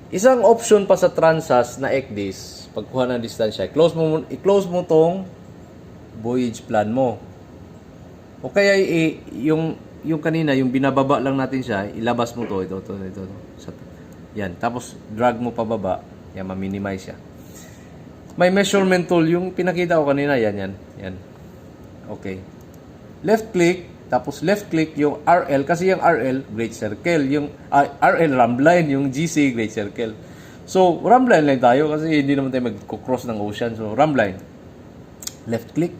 Isang option pa sa Transas na ECDIS, pagkuha ng distansya, i-close mo tong voyage plan mo. O kaya yung kanina, yung binababa lang natin siya, ilabas mo to, ito. Yan, tapos drag mo pababa, yan, ma-minimize siya. May measurement tool, yung pinakita ko kanina, yan. Okay. Left click, tapos left click yung RL, kasi yung RL, Great Circle, yung RL, Rambline, yung GC, Great Circle. So, Rambline lang tayo, kasi hindi naman tayo mag-cross ng ocean, so Rambline. Left click.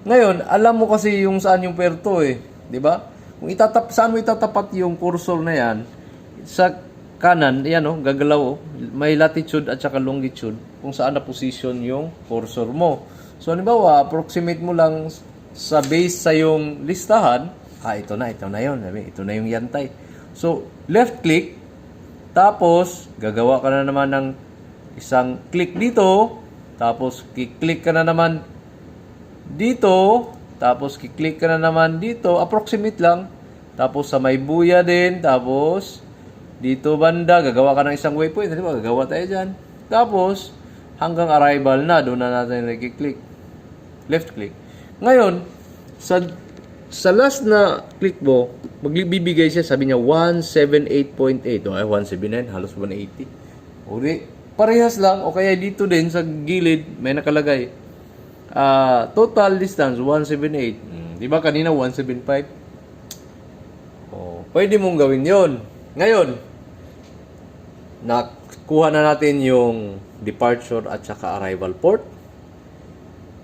Ngayon, alam mo kasi yung saan yung puerto di ba? Kung saan mo itatapat yung cursor na yan, sa kanan, yan gagalaw may latitude at saka longitude kung saan na position yung cursor mo. So, halimbawa, approximate mo lang sa base sa yung listahan, ito na yun. Ito na yung yantay. So, left click, tapos, gagawa ka na naman ng isang click dito, tapos, click ka na naman dito, tapos kiklik ka na naman dito, approximate lang, tapos sa may buya din, tapos dito banda, gagawa ka ng isang waypoint, di ba? Gagawa tayo dyan. Tapos, hanggang arrival na, doon na natin nag-click. Left click. Ngayon, sa last na click mo, magbibigay siya, sabi niya 178.8, 179, halos 180. O di, parehas lang, o kaya dito din, sa gilid, may nakalagay. Total distance 178. Di ba kanina 175? Pwede mong gawin 'yon. Ngayon, nakuha na natin yung departure at saka arrival port.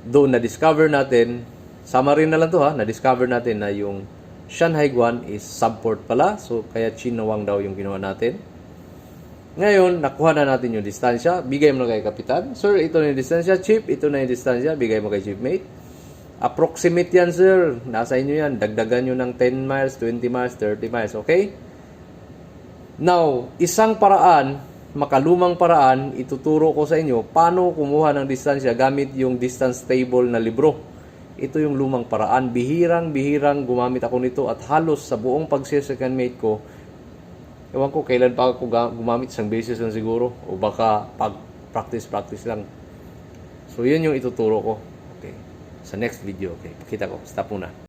Doon na-discover natin, summary na lang to na-discover natin na yung Shanghai Guan is subport pala. So, kaya Chinawang daw yung ginawa natin. Ngayon, nakuha na natin yung distansya. Bigay mo na kay kapitan. Sir, ito na yung distansya. Chief, ito na yung distansya. Bigay mo kay chiefmate. Approximate yan, sir. Nasa inyo yan. Dagdagan nyo ng 10 miles, 20 miles, 30 miles. Okay? Now, isang paraan, makalumang paraan, ituturo ko sa inyo paano kumuha ng distansya gamit yung distance table na libro. Ito yung lumang paraan. Bihirang gumamit ako nito at halos sa buong pag-second mate ko, ewan ko kailan pa ako gumamit, isang beses lang siguro o baka practice lang. So yun yung ituturo ko. Okay. Sa next video, okay. Pakita ko. Stop muna.